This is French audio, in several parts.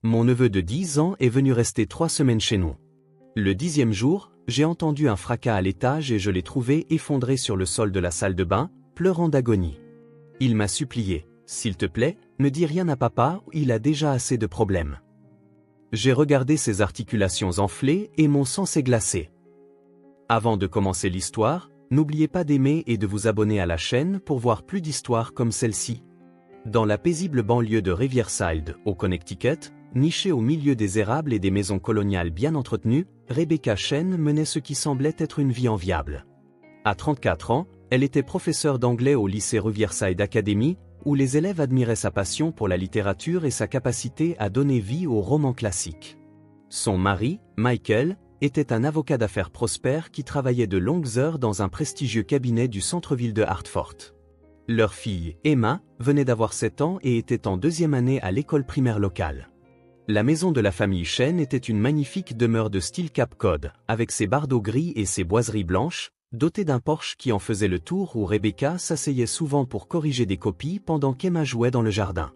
Mon neveu de 10 ans est venu rester 3 semaines chez nous. Le 10e jour, j'ai entendu un fracas à l'étage et je l'ai trouvé effondré sur le sol de la salle de bain, pleurant d'agonie. Il m'a supplié, « S'il te plaît, ne dis rien à papa, il a déjà assez de problèmes. » J'ai regardé ses articulations enflées et mon sang s'est glacé. Avant de commencer l'histoire, n'oubliez pas d'aimer et de vous abonner à la chaîne pour voir plus d'histoires comme celle-ci. Dans la paisible banlieue de Riverside, au Connecticut, nichée au milieu des érables et des maisons coloniales bien entretenues, Rebecca Chen menait ce qui semblait être une vie enviable. À 34 ans, elle était professeure d'anglais au lycée Riverside Academy, où les élèves admiraient sa passion pour la littérature et sa capacité à donner vie aux romans classiques. Son mari, Michael, était un avocat d'affaires prospère qui travaillait de longues heures dans un prestigieux cabinet du centre-ville de Hartford. Leur fille, Emma, venait d'avoir 7 ans et était en 2e année à l'école primaire locale. La maison de la famille Chen était une magnifique demeure de style Cape Cod, avec ses bardeaux gris et ses boiseries blanches, dotée d'un porche qui en faisait le tour où Rebecca s'asseyait souvent pour corriger des copies pendant qu'Emma jouait dans le jardin.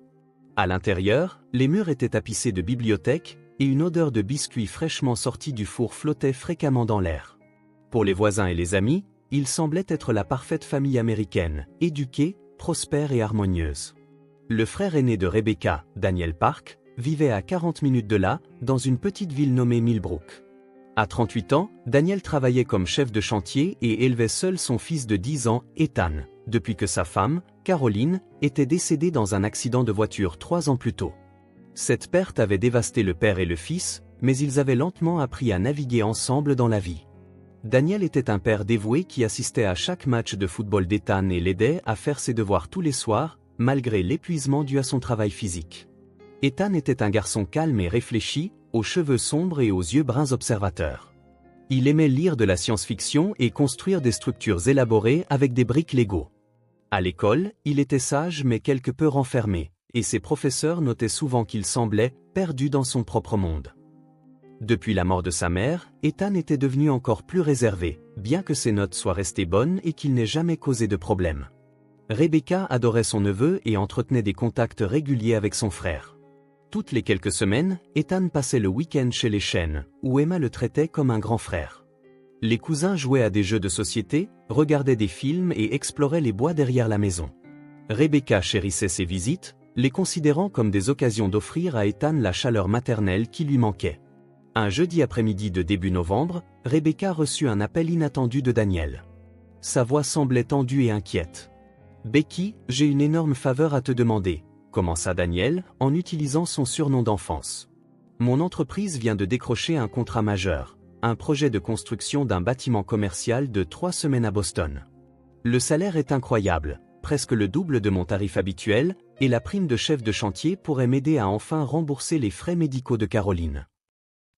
À l'intérieur, les murs étaient tapissés de bibliothèques, et une odeur de biscuits fraîchement sortis du four flottait fréquemment dans l'air. Pour les voisins et les amis, il semblait être la parfaite famille américaine, éduquée, prospère et harmonieuse. Le frère aîné de Rebecca, Daniel Park, vivait à 40 minutes de là, dans une petite ville nommée Millbrook. À 38 ans, Daniel travaillait comme chef de chantier et élevait seul son fils de 10 ans, Ethan, depuis que sa femme, Caroline, était décédée dans un accident de voiture 3 ans plus tôt. Cette perte avait dévasté le père et le fils, mais ils avaient lentement appris à naviguer ensemble dans la vie. Daniel était un père dévoué qui assistait à chaque match de football d'Ethan et l'aidait à faire ses devoirs tous les soirs, malgré l'épuisement dû à son travail physique. Ethan était un garçon calme et réfléchi, aux cheveux sombres et aux yeux bruns observateurs. Il aimait lire de la science-fiction et construire des structures élaborées avec des briques Lego. À l'école, il était sage mais quelque peu renfermé, et ses professeurs notaient souvent qu'il semblait perdu dans son propre monde. Depuis la mort de sa mère, Ethan était devenu encore plus réservé, bien que ses notes soient restées bonnes et qu'il n'ait jamais causé de problème. Rebecca adorait son neveu et entretenait des contacts réguliers avec son frère. Toutes les quelques semaines, Ethan passait le week-end chez les Chen, où Emma le traitait comme un grand frère. Les cousins jouaient à des jeux de société, regardaient des films et exploraient les bois derrière la maison. Rebecca chérissait ces visites, les considérant comme des occasions d'offrir à Ethan la chaleur maternelle qui lui manquait. Un jeudi après-midi de début novembre, Rebecca reçut un appel inattendu de Daniel. Sa voix semblait tendue et inquiète. « Becky, j'ai une énorme faveur à te demander », commença Daniel, en utilisant son surnom d'enfance. « Mon entreprise vient de décrocher un contrat majeur, un projet de construction d'un bâtiment commercial de 3 semaines à Boston. Le salaire est incroyable, presque le double de mon tarif habituel, et la prime de chef de chantier pourrait m'aider à enfin rembourser les frais médicaux de Caroline. »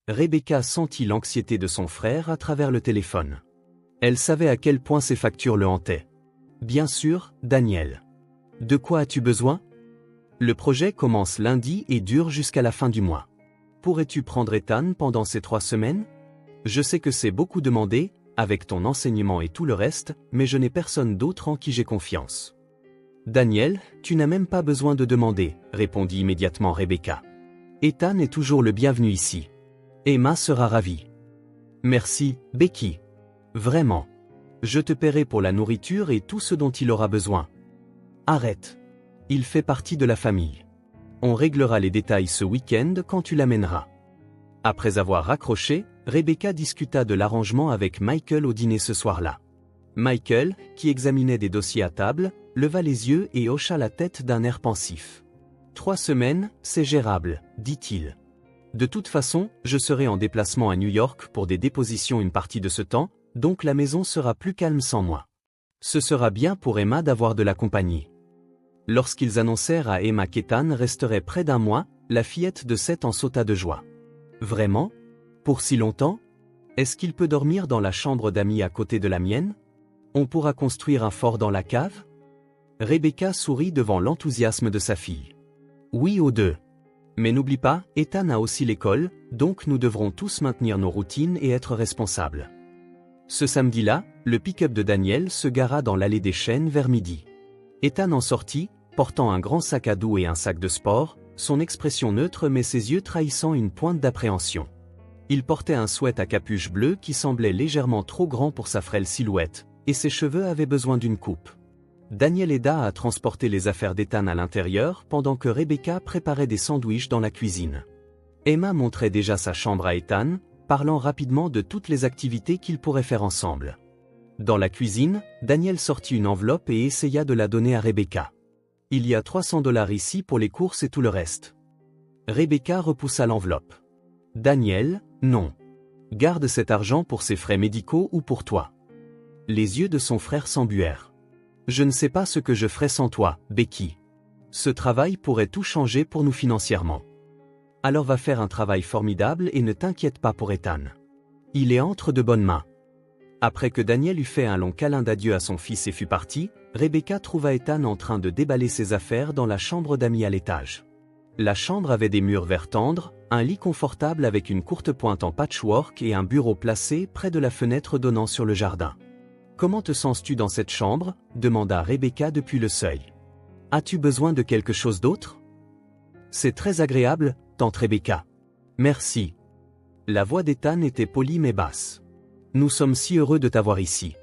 Rebecca sentit l'anxiété de son frère à travers le téléphone. Elle savait à quel point ses factures le hantaient. « Bien sûr, Daniel. De quoi as-tu besoin ? Le projet commence lundi et dure jusqu'à la fin du mois. Pourrais-tu prendre Ethan pendant ces 3 semaines ? Je sais que c'est beaucoup demandé, avec ton enseignement et tout le reste, mais je n'ai personne d'autre en qui j'ai confiance. » Daniel, tu n'as même pas besoin de demander, répondit immédiatement Rebecca. Ethan est toujours le bienvenu ici. Emma sera ravie. Merci, Becky. Vraiment. Je te paierai pour la nourriture et tout ce dont il aura besoin. Arrête. Il fait partie de la famille. On réglera les détails ce week-end quand tu l'amèneras. Après avoir raccroché, Rebecca discuta de l'arrangement avec Michael au dîner ce soir-là. Michael, qui examinait des dossiers à table, leva les yeux et hocha la tête d'un air pensif. « 3 semaines, c'est gérable, dit-il. De toute façon, je serai en déplacement à New York pour des dépositions une partie de ce temps, donc la maison sera plus calme sans moi. Ce sera bien pour Emma d'avoir de la compagnie. » Lorsqu'ils annoncèrent à Emma qu'Ethan resterait près d'1 mois, la fillette de 7 ans sauta de joie. « Vraiment ? Pour si longtemps ? Est-ce qu'il peut dormir dans la chambre d'amis à côté de la mienne ? On pourra construire un fort dans la cave ? » Rebecca sourit devant l'enthousiasme de sa fille. « Oui aux deux. Mais n'oublie pas, Ethan a aussi l'école, donc nous devrons tous maintenir nos routines et être responsables. » Ce samedi-là, le pick-up de Daniel se gara dans l'allée des Chênes vers midi. Ethan en sortit, portant un grand sac à dos et un sac de sport, son expression neutre mais ses yeux trahissant une pointe d'appréhension. Il portait un sweat à capuche bleue qui semblait légèrement trop grand pour sa frêle silhouette, et ses cheveux avaient besoin d'une coupe. Daniel aida à transporter les affaires d'Ethan à l'intérieur pendant que Rebecca préparait des sandwichs dans la cuisine. Emma montrait déjà sa chambre à Ethan, parlant rapidement de toutes les activités qu'ils pourraient faire ensemble. Dans la cuisine, Daniel sortit une enveloppe et essaya de la donner à Rebecca. « Il y a $300 ici pour les courses et tout le reste. » Rebecca repoussa l'enveloppe. « Daniel, non. Garde cet argent pour ses frais médicaux ou pour toi. » Les yeux de son frère s'embuèrent. « Je ne sais pas ce que je ferais sans toi, Becky. Ce travail pourrait tout changer pour nous financièrement. Alors va faire un travail formidable et ne t'inquiète pas pour Ethan. Il est entre de bonnes mains. » Après que Daniel eut fait un long câlin d'adieu à son fils et fut parti, Rebecca trouva Ethan en train de déballer ses affaires dans la chambre d'amis à l'étage. La chambre avait des murs vert tendre, un lit confortable avec une courte pointe en patchwork et un bureau placé près de la fenêtre donnant sur le jardin. « Comment te sens-tu dans cette chambre ?» demanda Rebecca depuis le seuil. « As-tu besoin de quelque chose d'autre ?»« C'est très agréable, tante Rebecca. »« Merci. » La voix d'Ethan était polie mais basse. « Nous sommes si heureux de t'avoir ici.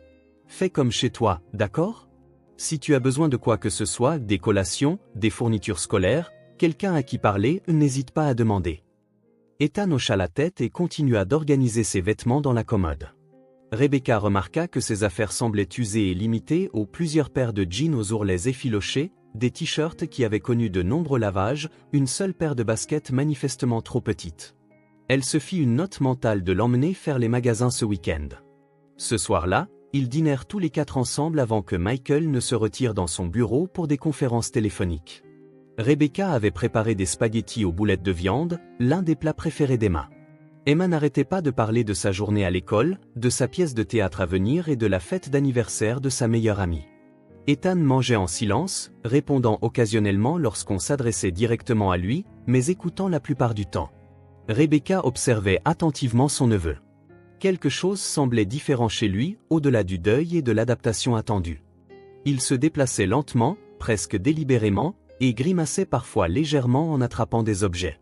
Fais comme chez toi, d'accord ? Si tu as besoin de quoi que ce soit, des collations, des fournitures scolaires, quelqu'un à qui parler, n'hésite pas à demander. » Ethan hocha la tête et continua d'organiser ses vêtements dans la commode. Rebecca remarqua que ses affaires semblaient usées et limitées aux plusieurs paires de jeans aux ourlets effilochés, des t-shirts qui avaient connu de nombreux lavages, une seule paire de baskets manifestement trop petite. Elle se fit une note mentale de l'emmener faire les magasins ce week-end. Ce soir-là, ils dînèrent tous les 4 ensemble avant que Michael ne se retire dans son bureau pour des conférences téléphoniques. Rebecca avait préparé des spaghettis aux boulettes de viande, l'un des plats préférés d'Emma. Emma n'arrêtait pas de parler de sa journée à l'école, de sa pièce de théâtre à venir et de la fête d'anniversaire de sa meilleure amie. Ethan mangeait en silence, répondant occasionnellement lorsqu'on s'adressait directement à lui, mais écoutant la plupart du temps. Rebecca observait attentivement son neveu. Quelque chose semblait différent chez lui, au-delà du deuil et de l'adaptation attendue. Il se déplaçait lentement, presque délibérément, et grimaçait parfois légèrement en attrapant des objets.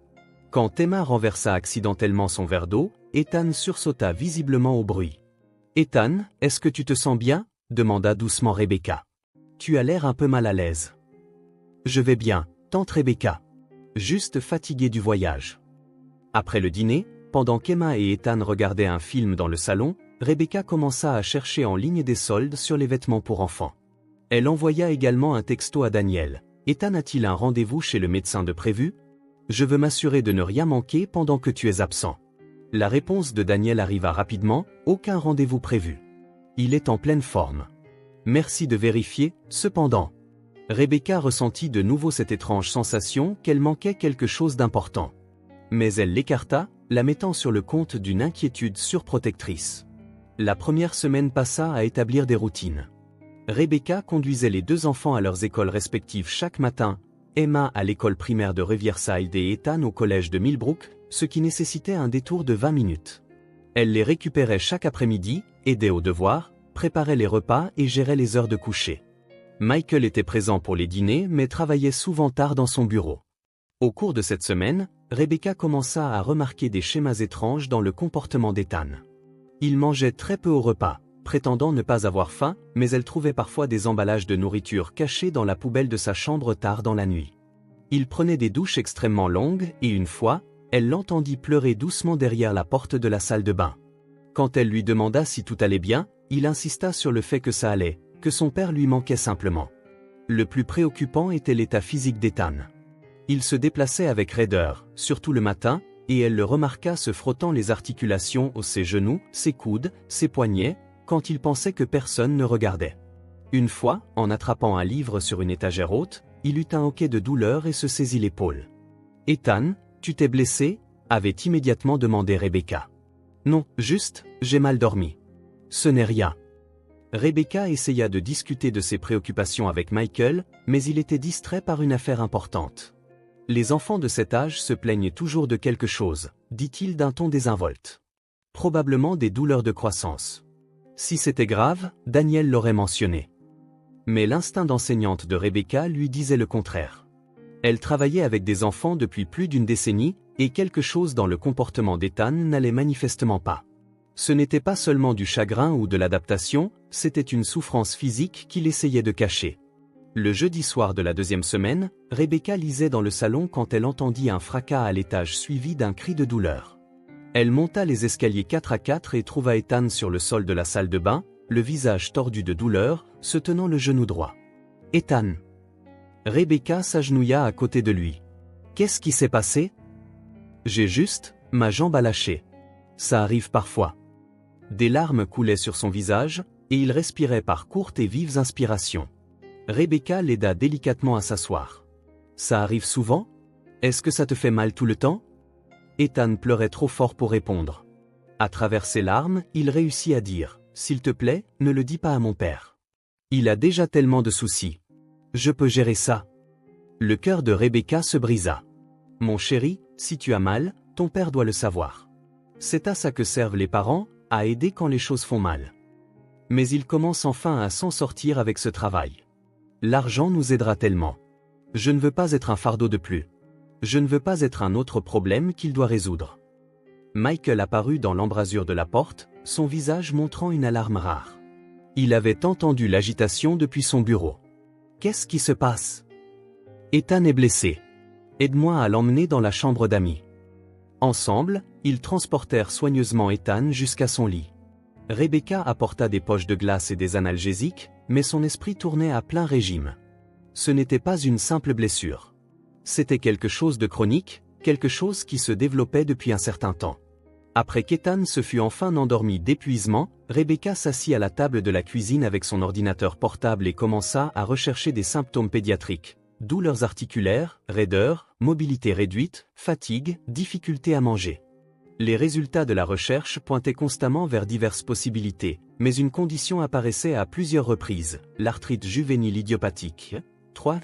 Quand Emma renversa accidentellement son verre d'eau, Ethan sursauta visiblement au bruit. « Ethan, est-ce que tu te sens bien ?» demanda doucement Rebecca. « Tu as l'air un peu mal à l'aise. »« Je vais bien, tante Rebecca. Juste fatiguée du voyage. » Après le dîner, pendant qu'Emma et Ethan regardaient un film dans le salon, Rebecca commença à chercher en ligne des soldes sur les vêtements pour enfants. Elle envoya également un texto à Daniel. « Ethan a-t-il un rendez-vous chez le médecin de prévu ? Je veux m'assurer de ne rien manquer pendant que tu es absent. » La réponse de Daniel arriva rapidement, aucun rendez-vous prévu. Il est en pleine forme. Merci de vérifier, cependant. Rebecca ressentit de nouveau cette étrange sensation qu'elle manquait quelque chose d'important. Mais elle l'écarta, la mettant sur le compte d'une inquiétude surprotectrice. La première semaine passa à établir des routines. Rebecca conduisait les 2 enfants à leurs écoles respectives chaque matin, Emma à l'école primaire de Riverside et Ethan au collège de Millbrook, ce qui nécessitait un détour de 20 minutes. Elle les récupérait chaque après-midi, aidait aux devoirs, préparait les repas et gérait les heures de coucher. Michael était présent pour les dîners mais travaillait souvent tard dans son bureau. Au cours de cette semaine, Rebecca commença à remarquer des schémas étranges dans le comportement d'Ethan. Il mangeait très peu au repas, prétendant ne pas avoir faim, mais elle trouvait parfois des emballages de nourriture cachés dans la poubelle de sa chambre tard dans la nuit. Il prenait des douches extrêmement longues et une fois, elle l'entendit pleurer doucement derrière la porte de la salle de bain. Quand elle lui demanda si tout allait bien, il insista sur le fait que ça allait, que son père lui manquait simplement. Le plus préoccupant était l'état physique d'Ethan. Il se déplaçait avec raideur, surtout le matin, et elle le remarqua se frottant les articulations aux ses genoux, ses coudes, ses poignets, quand il pensait que personne ne regardait. Une fois, en attrapant un livre sur une étagère haute, il eut un hoquet de douleur et se saisit l'épaule. « Ethan, tu t'es blessé ?» avait immédiatement demandé Rebecca. « Non, juste, j'ai mal dormi. »« Ce n'est rien. » Rebecca essaya de discuter de ses préoccupations avec Michael, mais il était distrait par une affaire importante. « Les enfants de cet âge se plaignent toujours de quelque chose, » dit-il d'un ton désinvolte. « Probablement des douleurs de croissance. Si c'était grave, Daniel l'aurait mentionné. » Mais l'instinct d'enseignante de Rebecca lui disait le contraire. Elle travaillait avec des enfants depuis plus d'une décennie, et quelque chose dans le comportement d'Ethan n'allait manifestement pas. Ce n'était pas seulement du chagrin ou de l'adaptation, c'était une souffrance physique qu'il essayait de cacher. Le jeudi soir de la deuxième semaine, Rebecca lisait dans le salon quand elle entendit un fracas à l'étage suivi d'un cri de douleur. Elle monta les escaliers 4 à 4 et trouva Ethan sur le sol de la salle de bain, le visage tordu de douleur, se tenant le genou droit. « Ethan !» Rebecca s'agenouilla à côté de lui. « Qu'est-ce qui s'est passé ?»« Ma jambe a lâché. Ça arrive parfois. » Des larmes coulaient sur son visage, et il respirait par courtes et vives inspirations. Rebecca l'aida délicatement à s'asseoir. « Ça arrive souvent ? Est-ce que ça te fait mal tout le temps ?» Ethan pleurait trop fort pour répondre. À travers ses larmes, il réussit à dire « S'il te plaît, ne le dis pas à mon père. Il a déjà tellement de soucis. Je peux gérer ça. » Le cœur de Rebecca se brisa. « Mon chéri, si tu as mal, ton père doit le savoir. C'est à ça que servent les parents, à aider quand les choses font mal. Mais il commence enfin à s'en sortir avec ce travail. L'argent nous aidera tellement. Je ne veux pas être un fardeau de plus. Je ne veux pas être un autre problème qu'il doit résoudre. » Michael apparut dans l'embrasure de la porte, son visage montrant une alarme rare. Il avait entendu l'agitation depuis son bureau. « Qu'est-ce qui se passe ? » ? « Ethan est blessé. Aide-moi à l'emmener dans la chambre d'amis. » Ensemble, ils transportèrent soigneusement Ethan jusqu'à son lit. Rebecca apporta des poches de glace et des analgésiques, mais son esprit tournait à plein régime. Ce n'était pas une simple blessure. C'était quelque chose de chronique, quelque chose qui se développait depuis un certain temps. Après qu'Ethan se fût enfin endormi d'épuisement, Rebecca s'assit à la table de la cuisine avec son ordinateur portable et commença à rechercher des symptômes pédiatriques. Douleurs articulaires, raideur, mobilité réduite, fatigue, difficulté à manger. Les résultats de la recherche pointaient constamment vers diverses possibilités, mais une condition apparaissait à plusieurs reprises, l'arthrite juvénile idiopathique. 3.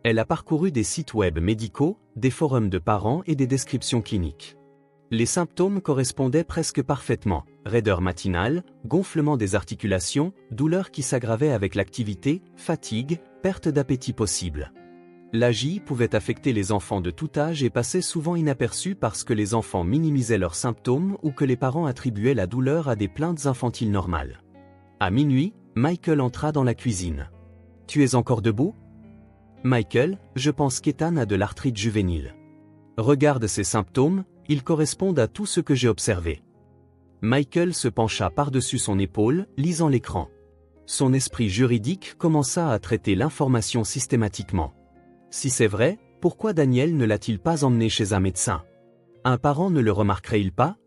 Elle a parcouru des sites web médicaux, des forums de parents et des descriptions cliniques. Les symptômes correspondaient presque parfaitement, raideur matinale, gonflement des articulations, douleurs qui s'aggravaient avec l'activité, fatigue, perte d'appétit possible. L'AGI pouvait affecter les enfants de tout âge et passait souvent inaperçue parce que les enfants minimisaient leurs symptômes ou que les parents attribuaient la douleur à des plaintes infantiles normales. À minuit, Michael entra dans la cuisine. « Tu es encore debout ? » ? « Michael, je pense qu'Ethan a de l'arthrite juvénile. Regarde ses symptômes, ils correspondent à tout ce que j'ai observé. » Michael se pencha par-dessus son épaule, lisant l'écran. Son esprit juridique commença à traiter l'information systématiquement. Si c'est vrai, pourquoi Daniel ne l'a-t-il pas emmené chez un médecin ? Un parent ne le remarquerait-il pas ?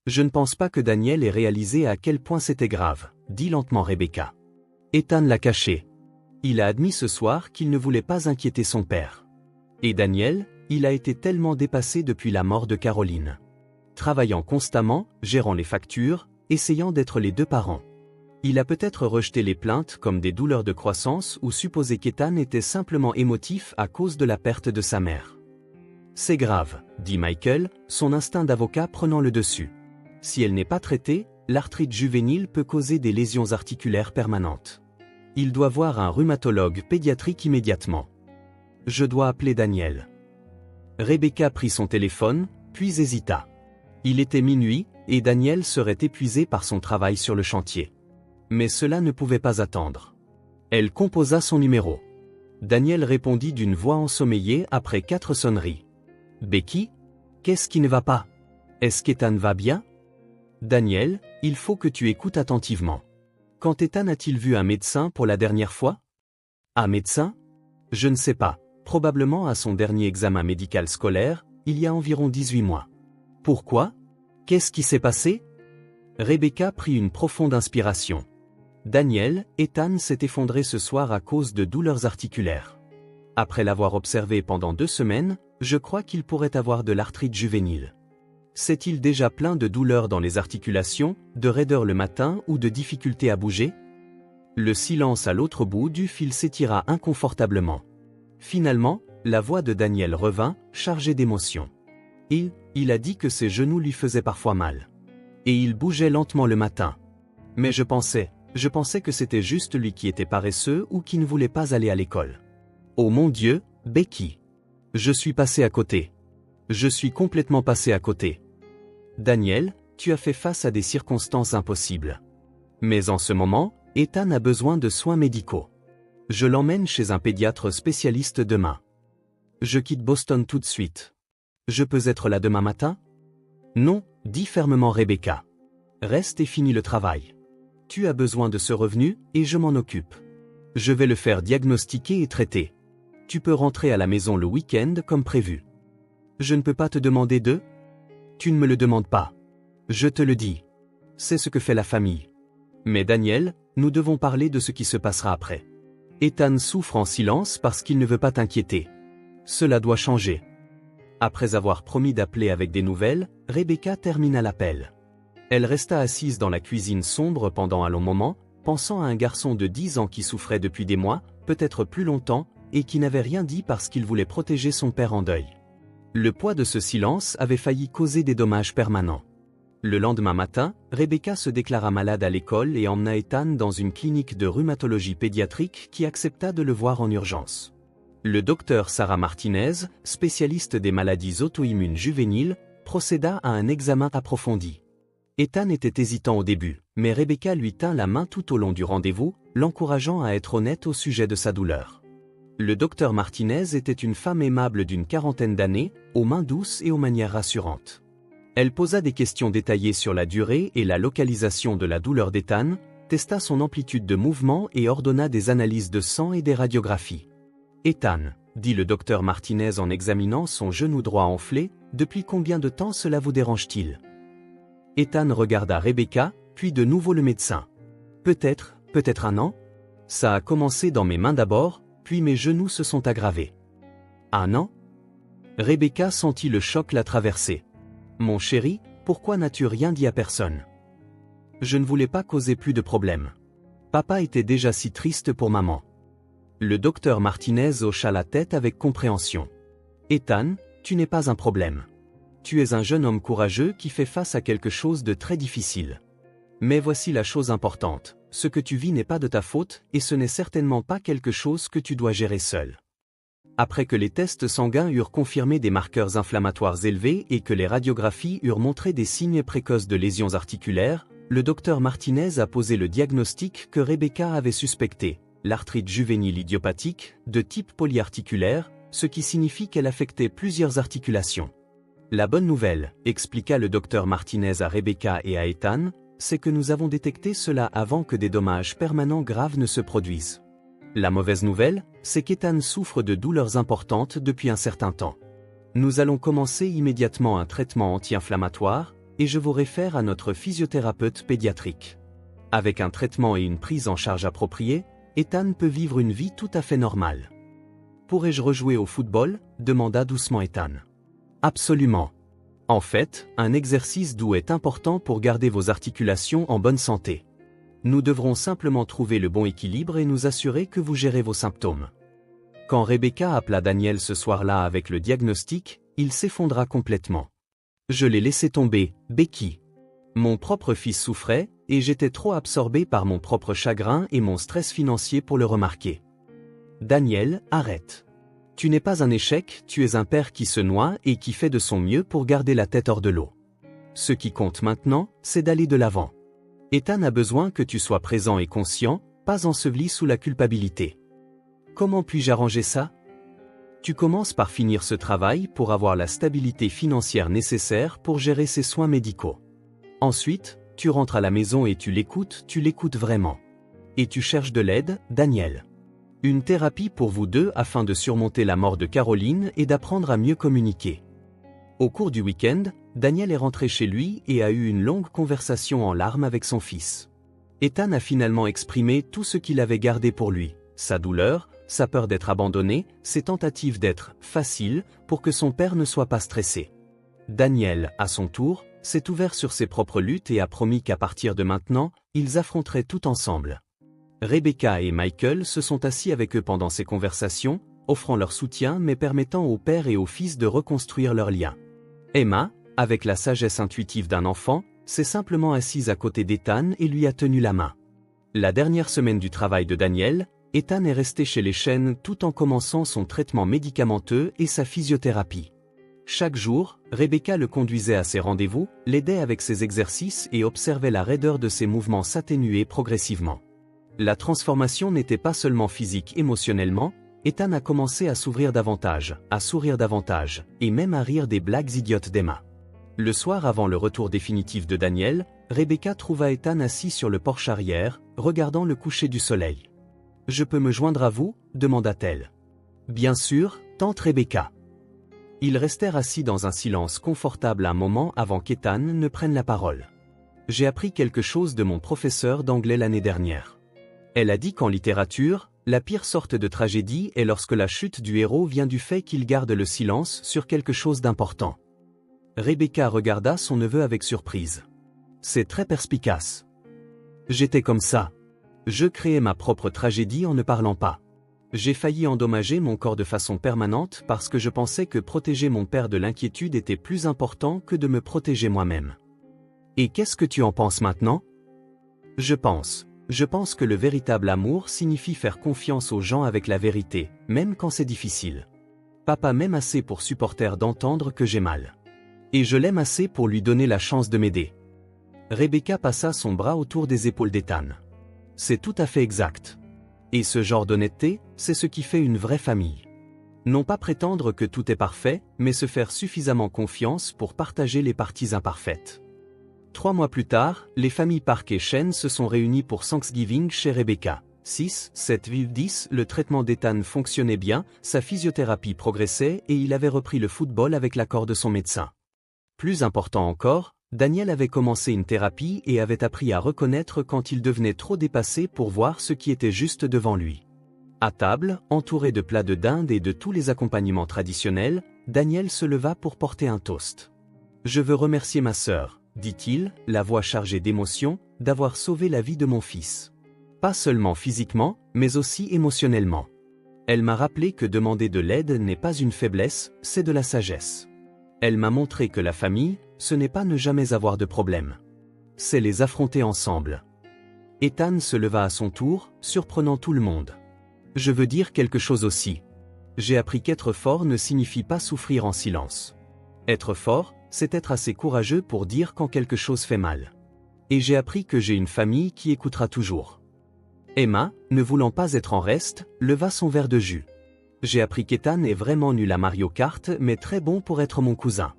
Je ne pense pas que Daniel ait réalisé à quel point c'était grave, dit lentement Rebecca. Ethan l'a caché. Il a admis ce soir qu'il ne voulait pas inquiéter son père. Et Daniel, il a été tellement dépassé depuis la mort de Caroline. Travaillant constamment, gérant les factures, essayant d'être les deux parents. Il a peut-être rejeté les plaintes comme des douleurs de croissance ou supposé qu'Ethan était simplement émotif à cause de la perte de sa mère. C'est grave, dit Michael, son instinct d'avocat prenant le dessus. Si elle n'est pas traitée, l'arthrite juvénile peut causer des lésions articulaires permanentes. Il doit voir un rhumatologue pédiatrique immédiatement. Je dois appeler Daniel. Rebecca prit son téléphone, puis hésita. Il était minuit, et Daniel serait épuisé par son travail sur le chantier. Mais cela ne pouvait pas attendre. Elle composa son numéro. Daniel répondit d'une voix ensommeillée après 4 sonneries. « Becky ? Qu'est-ce qui ne va pas ? Est-ce qu'Ethan va bien ? Daniel, il faut que tu écoutes attentivement. Quand Ethan a-t-il vu un médecin pour la dernière fois ? Un médecin ? Je ne sais pas, probablement à son dernier examen médical scolaire, il y a environ 18 mois. Pourquoi ? Qu'est-ce qui s'est passé ? Rebecca prit une profonde inspiration. Daniel, Ethan s'est effondré ce soir à cause de douleurs articulaires. Après l'avoir observé pendant 2 semaines, je crois qu'il pourrait avoir de l'arthrite juvénile. S'est-il déjà plaint de douleurs dans les articulations, de raideur le matin ou de difficulté à bouger ? Le silence à l'autre bout du fil s'étira inconfortablement. Finalement, la voix de Daniel revint, chargée d'émotion. Il a dit que ses genoux lui faisaient parfois mal. Et il bougeait lentement le matin. Mais je pensais que c'était juste lui qui était paresseux ou qui ne voulait pas aller à l'école. Oh mon Dieu, Becky. Je suis passé à côté. Je suis complètement passé à côté. Daniel, tu as fait face à des circonstances impossibles. Mais en ce moment, Ethan a besoin de soins médicaux. Je l'emmène chez un pédiatre spécialiste demain. Je quitte Boston tout de suite. Je peux être là demain matin? Non, dit fermement Rebecca. Reste et finis le travail. Tu as besoin de ce revenu, et je m'en occupe. Je vais le faire diagnostiquer et traiter. Tu peux rentrer à la maison le week-end comme prévu. Je ne peux pas te demander de? Tu ne me le demandes pas. Je te le dis. C'est ce que fait la famille. Mais Daniel, nous devons parler de ce qui se passera après. Ethan souffre en silence parce qu'il ne veut pas t'inquiéter. Cela doit changer. Après avoir promis d'appeler avec des nouvelles, Rebecca termina l'appel. Elle resta assise dans la cuisine sombre pendant un long moment, pensant à un garçon de 10 ans qui souffrait depuis des mois, peut-être plus longtemps, et qui n'avait rien dit parce qu'il voulait protéger son père en deuil. Le poids de ce silence avait failli causer des dommages permanents. Le lendemain matin, Rebecca se déclara malade à l'école et emmena Ethan dans une clinique de rhumatologie pédiatrique qui accepta de le voir en urgence. Le docteur Sarah Martinez, spécialiste des maladies auto-immunes juvéniles, procéda à un examen approfondi. Ethan était hésitant au début, mais Rebecca lui tint la main tout au long du rendez-vous, l'encourageant à être honnête au sujet de sa douleur. Le docteur Martinez était une femme aimable d'une quarantaine d'années, aux mains douces et aux manières rassurantes. Elle posa des questions détaillées sur la durée et la localisation de la douleur d'Ethan, testa son amplitude de mouvement et ordonna des analyses de sang et des radiographies. Ethan, dit le docteur Martinez en examinant son genou droit enflé, depuis combien de temps cela vous dérange-t-il? Ethan regarda Rebecca, puis de nouveau le médecin. Peut-être un an? Ça a commencé dans mes mains d'abord, puis mes genoux se sont aggravés. Un an? Rebecca sentit le choc la traverser. Mon chéri, pourquoi n'as-tu rien dit à personne? Je ne voulais pas causer plus de problèmes. Papa était déjà si triste pour maman. Le docteur Martinez hocha la tête avec compréhension. Ethan, tu n'es pas un problème. Tu es un jeune homme courageux qui fait face à quelque chose de très difficile. Mais voici la chose importante, ce que tu vis n'est pas de ta faute et ce n'est certainement pas quelque chose que tu dois gérer seul. Après que les tests sanguins eurent confirmé des marqueurs inflammatoires élevés et que les radiographies eurent montré des signes précoces de lésions articulaires, le docteur Martinez a posé le diagnostic que Rebecca avait suspecté, l'arthrite juvénile idiopathique, de type polyarticulaire, ce qui signifie qu'elle affectait plusieurs articulations. La bonne nouvelle, expliqua le docteur Martinez à Rebecca et à Ethan, c'est que nous avons détecté cela avant que des dommages permanents graves ne se produisent. La mauvaise nouvelle, c'est qu'Ethan souffre de douleurs importantes depuis un certain temps. Nous allons commencer immédiatement un traitement anti-inflammatoire, et je vous réfère à notre physiothérapeute pédiatrique. Avec un traitement et une prise en charge appropriée, Ethan peut vivre une vie tout à fait normale. Pourrais-je rejouer au football? Demanda doucement Ethan. Absolument. En fait, un exercice doux est important pour garder vos articulations en bonne santé. Nous devrons simplement trouver le bon équilibre et nous assurer que vous gérez vos symptômes. Quand Rebecca appela Daniel ce soir-là avec le diagnostic, il s'effondra complètement. Je l'ai laissé tomber, Becky. Mon propre fils souffrait, et j'étais trop absorbé par mon propre chagrin et mon stress financier pour le remarquer. Daniel, arrête. Tu n'es pas un échec, tu es un père qui se noie et qui fait de son mieux pour garder la tête hors de l'eau. Ce qui compte maintenant, c'est d'aller de l'avant. Ethan a besoin que tu sois présent et conscient, pas enseveli sous la culpabilité. Comment puis-je arranger ça? Tu commences par finir ce travail pour avoir la stabilité financière nécessaire pour gérer ses soins médicaux. Ensuite, tu rentres à la maison et tu l'écoutes vraiment. Et tu cherches de l'aide, Daniel. Une thérapie pour vous deux afin de surmonter la mort de Caroline et d'apprendre à mieux communiquer. Au cours du week-end, Daniel est rentré chez lui et a eu une longue conversation en larmes avec son fils. Ethan a finalement exprimé tout ce qu'il avait gardé pour lui, sa douleur, sa peur d'être abandonné, ses tentatives d'être « facile » pour que son père ne soit pas stressé. Daniel, à son tour, s'est ouvert sur ses propres luttes et a promis qu'à partir de maintenant, ils affronteraient tout ensemble. Rebecca et Michael se sont assis avec eux pendant ces conversations, offrant leur soutien mais permettant au père et au fils de reconstruire leur lien. Emma, avec la sagesse intuitive d'un enfant, s'est simplement assise à côté d'Ethan et lui a tenu la main. La dernière semaine du travail de Daniel, Ethan est resté chez les Chen tout en commençant son traitement médicamenteux et sa physiothérapie. Chaque jour, Rebecca le conduisait à ses rendez-vous, l'aidait avec ses exercices et observait la raideur de ses mouvements s'atténuer progressivement. La transformation n'était pas seulement physique émotionnellement, Ethan a commencé à s'ouvrir davantage, à sourire davantage, et même à rire des blagues idiotes d'Emma. Le soir avant le retour définitif de Daniel, Rebecca trouva Ethan assis sur le porche arrière, regardant le coucher du soleil. « Je peux me joindre à vous » demanda-t-elle. « Bien sûr, tante Rebecca. » Ils restèrent assis dans un silence confortable un moment avant qu'Ethan ne prenne la parole. « J'ai appris quelque chose de mon professeur d'anglais l'année dernière. Elle a dit qu'en littérature, la pire sorte de tragédie est lorsque la chute du héros vient du fait qu'il garde le silence sur quelque chose d'important. » Rebecca regarda son neveu avec surprise. « C'est très perspicace. J'étais comme ça. Je créais ma propre tragédie en ne parlant pas. J'ai failli endommager mon corps de façon permanente parce que je pensais que protéger mon père de l'inquiétude était plus important que de me protéger moi-même. Et qu'est-ce que tu en penses maintenant ? Je pense que le véritable amour signifie faire confiance aux gens avec la vérité, même quand c'est difficile. Papa m'aime assez pour supporter d'entendre que j'ai mal. Et je l'aime assez pour lui donner la chance de m'aider. » Rebecca passa son bras autour des épaules d'Ethan. « C'est tout à fait exact. Et ce genre d'honnêteté, c'est ce qui fait une vraie famille. Non pas prétendre que tout est parfait, mais se faire suffisamment confiance pour partager les parties imparfaites. » 3 mois plus tard, les familles Park et Chen se sont réunies pour Thanksgiving chez Rebecca. 6, 7, 10, le traitement d'Ethan fonctionnait bien, sa physiothérapie progressait et il avait repris le football avec l'accord de son médecin. Plus important encore, Daniel avait commencé une thérapie et avait appris à reconnaître quand il devenait trop dépassé pour voir ce qui était juste devant lui. À table, entouré de plats de dinde et de tous les accompagnements traditionnels, Daniel se leva pour porter un toast. « Je veux remercier ma sœur, » dit-il, la voix chargée d'émotion, « d'avoir sauvé la vie de mon fils. Pas seulement physiquement, mais aussi émotionnellement. Elle m'a rappelé que demander de l'aide n'est pas une faiblesse, c'est de la sagesse. Elle m'a montré que la famille, ce n'est pas ne jamais avoir de problème. C'est les affronter ensemble. » Ethan se leva à son tour, surprenant tout le monde. « Je veux dire quelque chose aussi. J'ai appris qu'être fort ne signifie pas souffrir en silence. Être fort, c'est être assez courageux pour dire quand quelque chose fait mal. Et j'ai appris que j'ai une famille qui écoutera toujours. » Emma, ne voulant pas être en reste, leva son verre de jus. « J'ai appris qu'Ethan est vraiment nul à Mario Kart mais très bon pour être mon cousin. »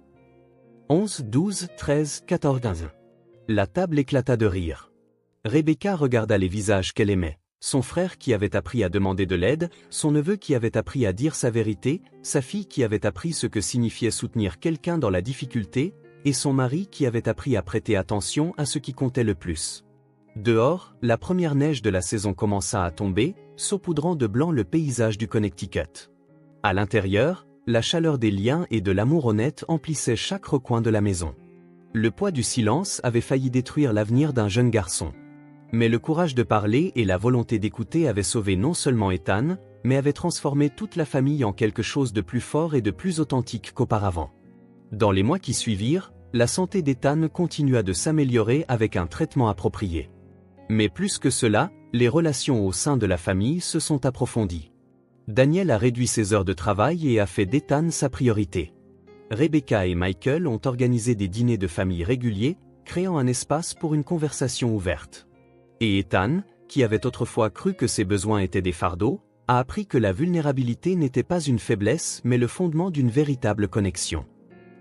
11, 12, 13, 14, 15. La table éclata de rire. Rebecca regarda les visages qu'elle aimait. Son frère qui avait appris à demander de l'aide, son neveu qui avait appris à dire sa vérité, sa fille qui avait appris ce que signifiait soutenir quelqu'un dans la difficulté, et son mari qui avait appris à prêter attention à ce qui comptait le plus. Dehors, la première neige de la saison commença à tomber, saupoudrant de blanc le paysage du Connecticut. À l'intérieur, la chaleur des liens et de l'amour honnête emplissait chaque recoin de la maison. Le poids du silence avait failli détruire l'avenir d'un jeune garçon. Mais le courage de parler et la volonté d'écouter avaient sauvé non seulement Ethan, mais avaient transformé toute la famille en quelque chose de plus fort et de plus authentique qu'auparavant. Dans les mois qui suivirent, la santé d'Ethan continua de s'améliorer avec un traitement approprié. Mais plus que cela, les relations au sein de la famille se sont approfondies. Daniel a réduit ses heures de travail et a fait d'Ethan sa priorité. Rebecca et Michael ont organisé des dîners de famille réguliers, créant un espace pour une conversation ouverte. Et Ethan, qui avait autrefois cru que ses besoins étaient des fardeaux, a appris que la vulnérabilité n'était pas une faiblesse mais le fondement d'une véritable connexion.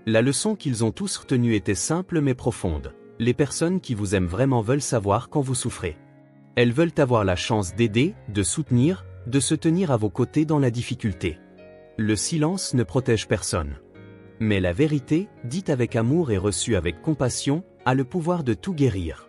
La leçon qu'ils ont tous retenue était simple mais profonde. Les personnes qui vous aiment vraiment veulent savoir quand vous souffrez. Elles veulent avoir la chance d'aider, de soutenir, de se tenir à vos côtés dans la difficulté. Le silence ne protège personne. Mais la vérité, dite avec amour et reçue avec compassion, a le pouvoir de tout guérir.